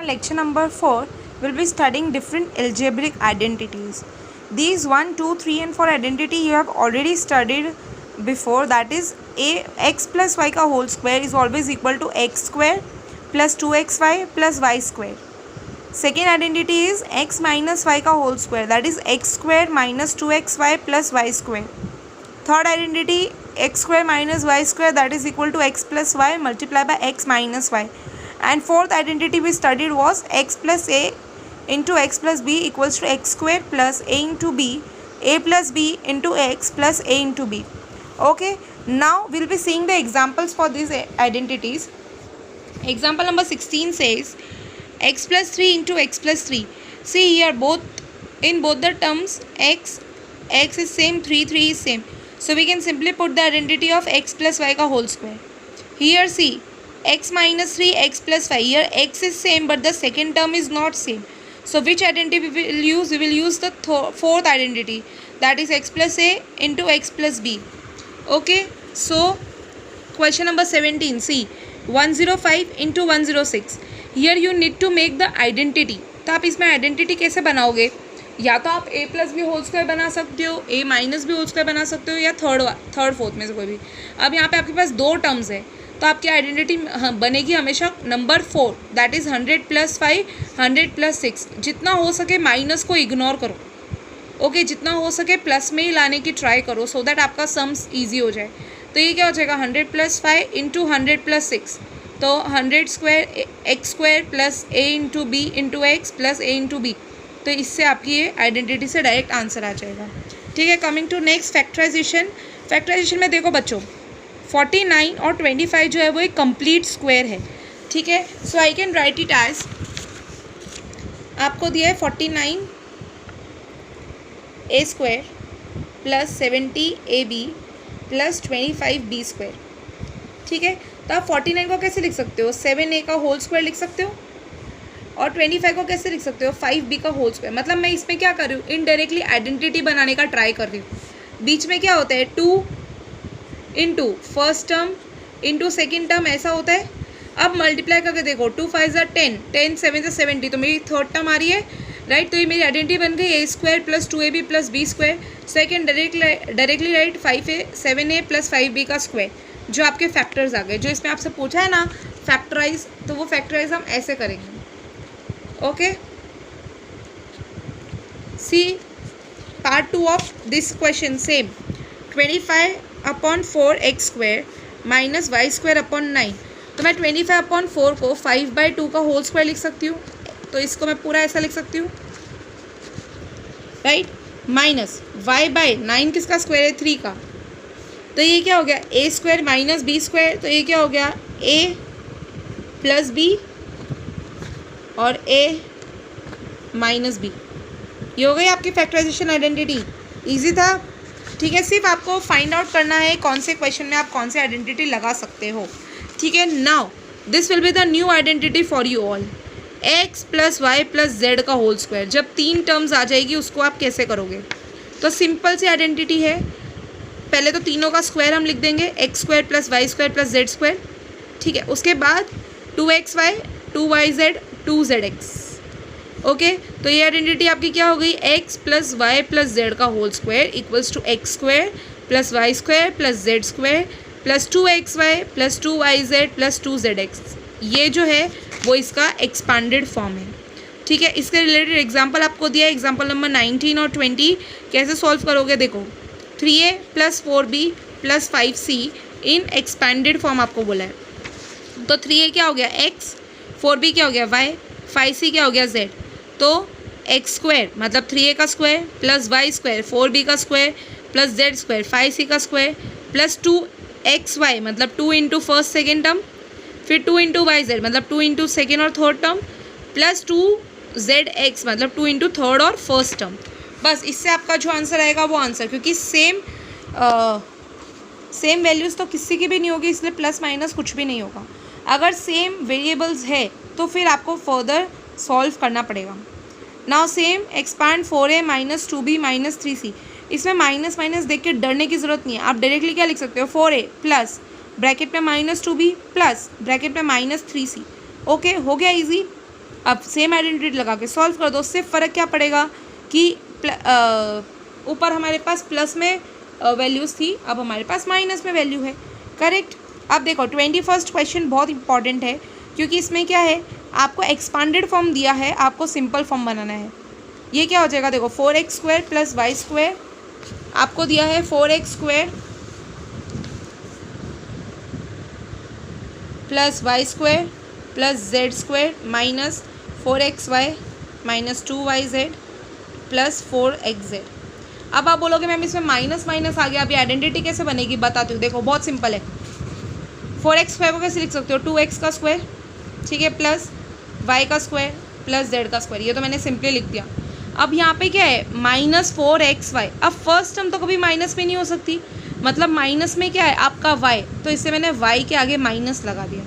lecture number 4, we'll be studying different algebraic identities. These 1, 2, 3 and 4 identity you have already studied before, that is x plus y का whole square is always equal to x square plus 2xy plus y square. Second identity is x minus y का whole square, that is x square minus 2xy plus y square. Third identity x square minus y square, that is equal to x plus y multiplied by x minus y. And fourth identity we studied was x plus a into x plus b equals to x square plus a into b, a plus b into x plus a into b. Okay, now we'll be seeing the examples for these identities. Example number 16 says x plus 3 into x plus 3. See here, in both the terms x is same, 3 is same. So we can simply put the identity of x plus y का whole square. Here see, x minus 3, x plus 5. Here x is same but the second term is not same. So which identity we will use? We will use the fourth identity, that is x plus a into x plus b. Okay, so question number 17. See, 105 into 106. Here you need to make the identity. तो आप इसमें identity कैसे बनाओगे? या तो आप a plus b whole square बना सकते हो, a minus b whole square बना सकते हो, या थर्ड फोर्थ में से कोई भी. अब यहाँ पे आपके पास दो टर्म्स है तो आपकी आइडेंटिटी बनेगी हमेशा number 4, that is 100 plus 5, 100 plus 6. जितना हो सके माइनस को इग्नोर करो. ओके, जितना हो सके प्लस में ही लाने की ट्राई करो सो दैट आपका सम्स ईजी हो जाए. तो ये क्या हो जाएगा 100 प्लस 5 इंटू 100 प्लस 6. तो 100 square X square plus A into B into X plus A into B. तो इससे आपकी ये आइडेंटिटी से डायरेक्ट आंसर आ जाएगा. ठीक है, coming to next factorisation. Factorisation में देखो बच्चों, 49 और 25 जो है वो एक कंप्लीट स्क्वायर है. ठीक है, so I can write it as, आपको दिया है 49 A square plus 70 A B plus 25 B square. ठीक है, तो आप 49 को कैसे लिख सकते हो? 7a का होल स्क्वायर लिख सकते हो, और 25 को कैसे लिख सकते हो? 5b का होल स्क्वायर. मतलब मैं इसमें क्या कर रही हूँ, इनडायरेक्टली आइडेंटिटी बनाने का ट्राई कर रही हूँ. बीच में क्या होता है, 2 into first term into second term, ऐसा होता है. अब मल्टीप्लाई करके देखो, 2 5 ज़ा 10, 10 7 ज़ा 70, तो मेरी थर्ड टर्म आ रही है, राइट. तो ये मेरी आइडेंटिटी बन गई A square plus 2ab plus B square. Second directly write 5a 7a plus 5b का स्क्वायर. जो आपके फैक्टर्स आ गए, जो इसमें आपसे पूछा है ना फैक्टराइज, तो वो फैक्टराइज हम ऐसे करेंगे. Okay, c part 2 of this question. Same 25 upon 4 x square minus y square upon 9. तो मैं 25 अपॉन 4 को 5/2 का होल स्क्वायर लिख सकती हूँ. तो इसको मैं पूरा ऐसा लिख सकती हूँ, राइट. माइनस y बाई 9 किसका स्क्वायर है? 3 का. तो ये क्या हो गया, ए स्क्वायर माइनस बी स्क्वायर. तो ये क्या हो गया, a प्लस बी और a माइनस बी. ये हो गई आपकी फैक्टराइजेशन आइडेंटिटी. इजी था. ठीक है, सिर्फ आपको फाइंड आउट करना है कौन से क्वेश्चन में आप कौन से आइडेंटिटी लगा सकते हो. ठीक है, now this will be the new identity for you all. X plus Y plus Z का होल स्क्वायर. जब 3 टर्म्स आ जाएगी उसको आप कैसे करोगे? तो सिंपल सी आइडेंटिटी है. पहले तो तीनों का स्क्वायर हम लिख देंगे, x square plus Y square plus Z square. ठीक है, उसके बाद 2xy 2yz 2zx. ओके, तो ये आइडेंटिटी आपकी क्या हो गई, X plus Y plus Z का whole square equals to X square plus Y square plus Z square plus 2xy plus 2yz plus 2zx. ये जो है वो इसका एक्सपांडेड फॉर्म है. ठीक है, इसके रिलेटेड एग्जांपल आपको दिया है. एग्जांपल नंबर 19 और 20 कैसे सॉल्व करोगे? देखो, 3a plus 4b plus 5c इन एक्सपैंडेड फॉर्म आपको बोला है. तो 3a क्या हो गया x, 4b क्या हो गया y, 5c क्या हो गया z. तो एक्स स्क्वायर मतलब 3a का square plus Y square 4b का square plus Z square 5c का स्क्वायर प्लस 2xy मतलब 2 इंटू फर्स्ट सेकेंड टर्म, फिर 2 इंटू वाई जेड मतलब 2 इंटू सेकेंड और थर्ड टर्म, प्लस 2zx मतलब 2 इंटू थर्ड और फर्स्ट टर्म. बस इससे आपका जो आंसर आएगा वो आंसर, क्योंकि सेम वैल्यूज़ तो किसी की भी नहीं होगी, इसलिए प्लस माइनस कुछ भी नहीं होगा. अगर सेम वेरिएबल्स है तो फिर आपको फर्दर सॉल्व करना पड़ेगा. Now same expand 4a minus 2b minus 3c. इसमें माइनस माइनस देख के डरने की ज़रूरत नहीं है. आप डायरेक्टली क्या लिख सकते हो, 4a प्लस ब्रैकेट में माइनस 2b प्लस ब्रैकेट में माइनस 3c. ओके, हो गया इजी. अब सेम आइडेंटिटी लगा के सॉल्व कर दो, सिर्फ फ़र्क क्या पड़ेगा कि ऊपर हमारे पास प्लस में वैल्यूज़ थी, अब हमारे पास माइनस में वैल्यू है। करेक्ट। अब देखो 21st क्वेश्चन बहुत इंपॉर्टेंट है, क्योंकि इसमें क्या है, आपको एक्सपांडेड फॉर्म दिया है, आपको सिंपल फॉर्म बनाना है। ये क्या हो जाएगा, देखो 4x² प्लस y² आपको दिया है 4x² plus y² plus z² minus 4xy minus 2yz plus 4xz। अब आप बोलोगे मैम इसमें माइनस माइनस आ गया, अभी आइडेंटिटी कैसे बनेगी, बताती हूँ। देखो बहुत सिंपल है, 4x² को कैसे लिख सकते हो, 2x का स्क्वायर, ठीक है, प्लस y का स्क्वायर प्लस z का स्क्वायर। ये तो मैंने सिंपली लिख दिया। अब यहाँ पे क्या है, माइनस 4xy। अब फर्स्ट टर्म तो कभी माइनस में नहीं हो सकती, मतलब माइनस में क्या है आपका y, तो इससे मैंने y के आगे माइनस लगा दिया,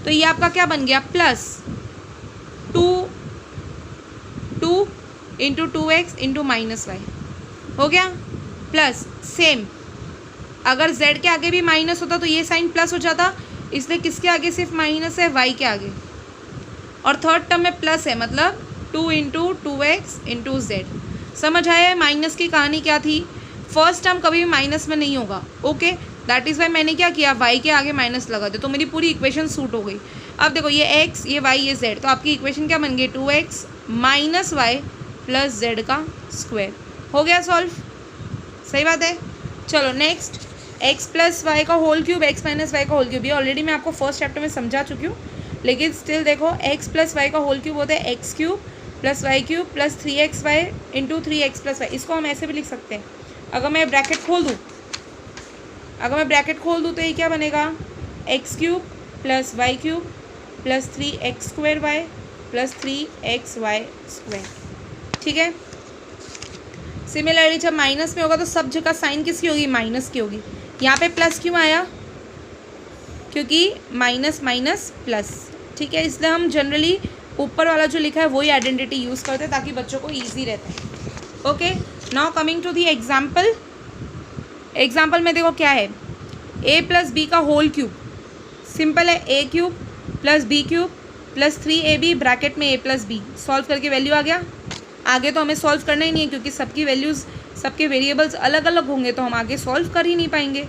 तो ये आपका क्या बन गया, plus 2 into 2x into minus y हो गया, प्लस सेम अगर z के आगे भी माइनस होता तो ये साइन प्लस हो जाता, इसलिए किसके आगे सिर्फ माइनस है, y के आगे, और थर्ड टर्म में प्लस है, मतलब 2 इंटू 2x इंटू z। समझ आया माइनस की कहानी क्या थी, फर्स्ट टर्म कभी भी माइनस में नहीं होगा। ओके, दैट इज़ वाई मैंने क्या किया, y के आगे माइनस लगा दो, तो मेरी पूरी इक्वेशन सूट हो गई। अब देखो ये x, ये y, ये z, तो आपकी इक्वेशन क्या बन गई, 2x माइनस y प्लस z का स्क्वायर। हो गया सॉल्व, सही बात है। चलो नेक्स्ट, x प्लस वाई का whole cube, x minus y का होल क्यूब। ये ऑलरेडी मैं आपको फर्स्ट चैप्टर में समझा चुकी हूँ, लेकिन स्टिल देखो x प्लस वाई का होल क्यूब होता है x cube plus y cube plus 3xy into 3x plus y. इसको हम ऐसे भी लिख सकते हैं, अगर मैं ब्रैकेट खोल दूँ तो ये क्या बनेगा, x cube plus y cube plus 3x² y plus 3xy square. ठीक है, सिमिलरली जब माइनस में होगा तो सब जगह साइन किसकी होगी, माइनस की होगी। यहाँ पे प्लस क्यों आया, क्योंकि माइनस माइनस प्लस, ठीक है, इसलिए हम जनरली ऊपर वाला जो लिखा है वही आइडेंटिटी यूज़ करते हैं ताकि बच्चों को ईजी रहता है। Okay, now coming to the example. Example में देखो क्या है, a प्लस बी का होल क्यूब, सिंपल है, a cube plus b cube plus 3ab bracket में a प्लस बी। सॉल्व करके वैल्यू आ गया। आगे तो हमें सॉल्व करना ही नहीं है, क्योंकि सबकी वैल्यूज़, सबके वेरिएबल्स अलग अलग होंगे, तो हम आगे सॉल्व कर ही नहीं पाएंगे।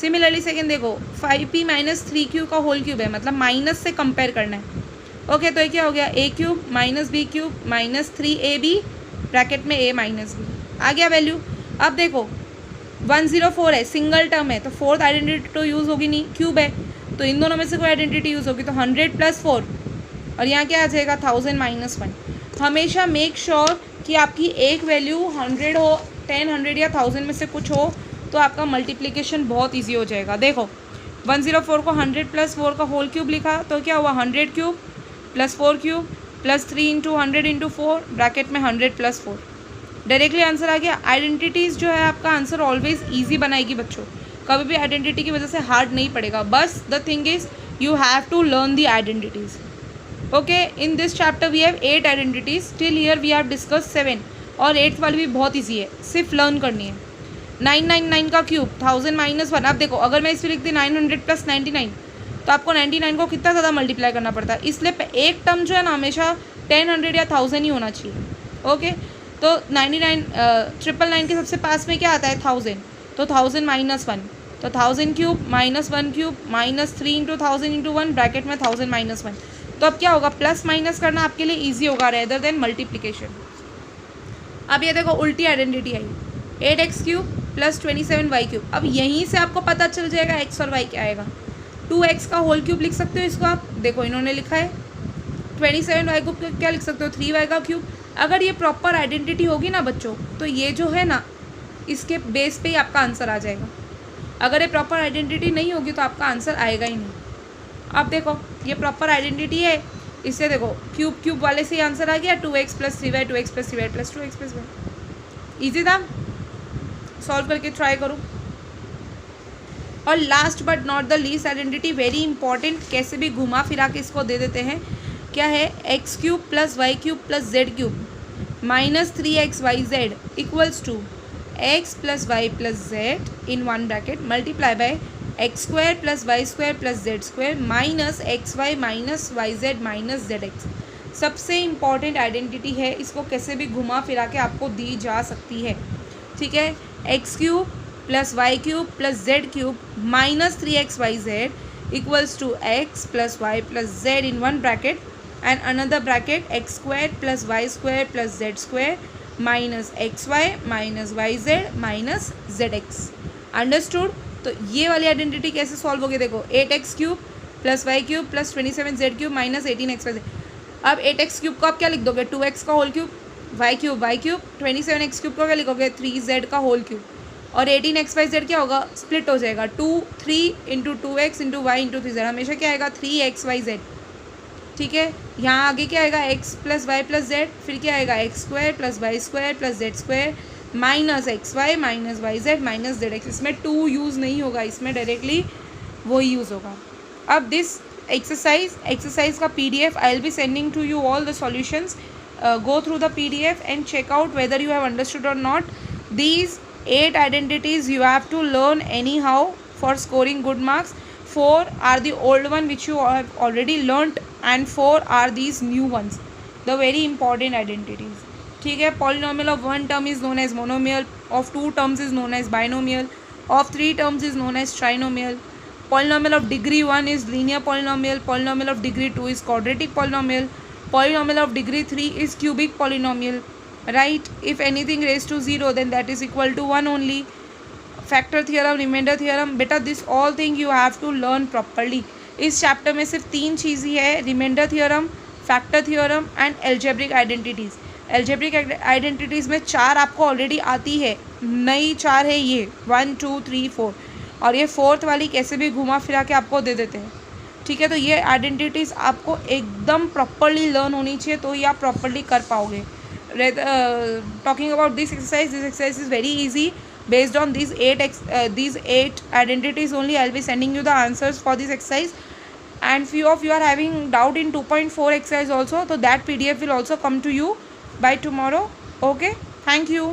सिमिलरली सेकेंड देखो, 5p माइनस 3q का होल क्यूब है, मतलब माइनस से कंपेयर करना है। ओके, तो ये क्या हो गया, a cube minus b cube minus 3ab bracket में a माइनस बी। आ गया वैल्यू। अब देखो 104 है, सिंगल टर्म है, तो फोर्थ आइडेंटिटी तो यूज़ होगी नहीं, क्यूब है, तो इन दोनों में से कोई आइडेंटिटी यूज़ होगी, तो 100 प्लस 4, और यहाँ क्या आ जाएगा 1000 माइनस 1। हमेशा मेक श्योर कि आपकी एक वैल्यू 100 हो, 10, 100 या 1000 में से कुछ हो, तो आपका मल्टीप्लिकेशन बहुत इजी हो जाएगा। देखो 104 को 100 प्लस 4 का होल क्यूब लिखा, तो क्या हुआ 100 cube plus 4 cube plus 3 into 100 into 4 bracket में 100 प्लस 4। डायरेक्टली आंसर आ गया। आइडेंटिटीज़ जो है आपका आंसर ऑलवेज ईजी बनाएगी बच्चों, कभी भी आइडेंटिटी की वजह से हार्ड नहीं पड़ेगा। बस the thing is you have to learn the identities. Okay, in this chapter we have 8 identities, till here we have discussed 7, और 8th वाली भी बहुत ईजी है, सिर्फ लर्न करनी है। 999 का क्यूब 1000 माइनस 1। अब देखो अगर मैं इसमें लिखती 900 प्लस 99, तो आपको 99 को कितना ज़्यादा मल्टीप्लाई करना पड़ता है, इसलिए एक टर्म जो है ना हमेशा 10, 100 या 1000 ही होना चाहिए। ओके, तो 999 के सबसे पास में क्या आता है 1000, तो 1000 माइनस 1, तो 1000 cube minus 1 cube minus 3 into 1000 into 1 bracket में 1000 माइनस 1। तो अब क्या होगा, प्लस माइनस करना आपके लिए ईजी होगा रेदर देन मल्टीप्लिकेशन। अब ये देखो उल्टी आइडेंटिटी आई, 8x cube plus 27y cube. अब यहीं से आपको पता चल जाएगा x और y क्या आएगा। 2x का होल क्यूब लिख सकते हो इसको आप, देखो इन्होंने लिखा है। 27y को क्या लिख सकते हो, 3y का क्यूब। अगर ये प्रॉपर आइडेंटिटी होगी ना बच्चों, तो ये जो है ना इसके बेस पे ही आपका आंसर आ जाएगा। अगर ये प्रॉपर आइडेंटिटी नहीं होगी तो आपका आंसर आएगा ही नहीं। अब देखो ये प्रॉपर आइडेंटिटी है, इससे देखो क्यूब क्यूब वाले से ही आंसर आ गया, 2x plus 3y 2x plus 3y plus 2x plus y। Easy था, सॉल्व करके ट्राई करो। और last but not the least identity, very important, कैसे भी घुमा फिरा के इसको दे देते हैं, क्या है, x cube plus y cube plus z cube minus 3xyz equals to x plus Y plus z in one bracket multiply by x square plus Y square plus Z square minus x y minus y z minus z x. सबसे important identity है, इसको कैसे भी घुमा फिरा के आपको दी जा सकती है, ठीक है। X cube plus y cube plus z cube minus 3xyz equals to x plus Y plus z in one bracket and another bracket x square plus Y square plus Z square minus x y minus y z minus z x. Understood. तो ये वाली identity कैसे solve होगी, देखो 8x cube plus y cube plus 27z cube minus 18xyz। अब 8x cube को आप क्या लिख दोगे, 2x का whole cube, y cube 27x cube को क्या लिखोगे, 3z का होल क्यूब, और 18xyz क्या होगा, स्प्लिट हो जाएगा 3 into 2x into Y into 3z, हमेशा क्या आएगा 3xyz, ठीक है। यहाँ आगे क्या आएगा x plus Y plus z, फिर क्या आएगा x square plus Y square plus Z square minus x y minus y z minus z x. इसमें 2 यूज़ नहीं होगा, इसमें डायरेक्टली वो यूज़ होगा। अब दिस exercise का PDF I will be sending to you all the solutions. Go through the PDF and check out whether you have understood or not. These 8 identities you have to learn anyhow for scoring good marks. 4 are the old one which you have already learnt and 4 are these new ones, the very important identities, ठीक है। Polynomial of one term is known as monomial, of 2 terms is known as binomial, of 3 terms is known as trinomial. Polynomial of degree 1 is linear polynomial, polynomial of degree 2 is quadratic polynomial, polynomial of degree 3 is cubic polynomial, right? If anything raised to 0 then that is equal to 1 only. Factor theorem, remainder theorem, बेटा this all thing you have to learn properly. इस chapter में सिर्फ 3 चीज़ ही है, remainder theorem, factor theorem and algebraic identities. Algebraic identities में 4 आपको already आती है, नई 4 है ये 1 2 3 4, और ये 4th वाली कैसे भी घुमा फिरा के आपको दे देते हैं, ठीक है। तो ये आइडेंटिटीज़ आपको एकदम प्रॉपरली लर्न होनी चाहिए, तो ही आप प्रॉपरली कर पाओगे। Talking about this exercise is very easy. Based on these 8 identities only, I'll be sending you the answers for this exercise. And few of you are having doubt in 2.4 exercise also, so that PDF will also come to you by tomorrow. Okay, thank you.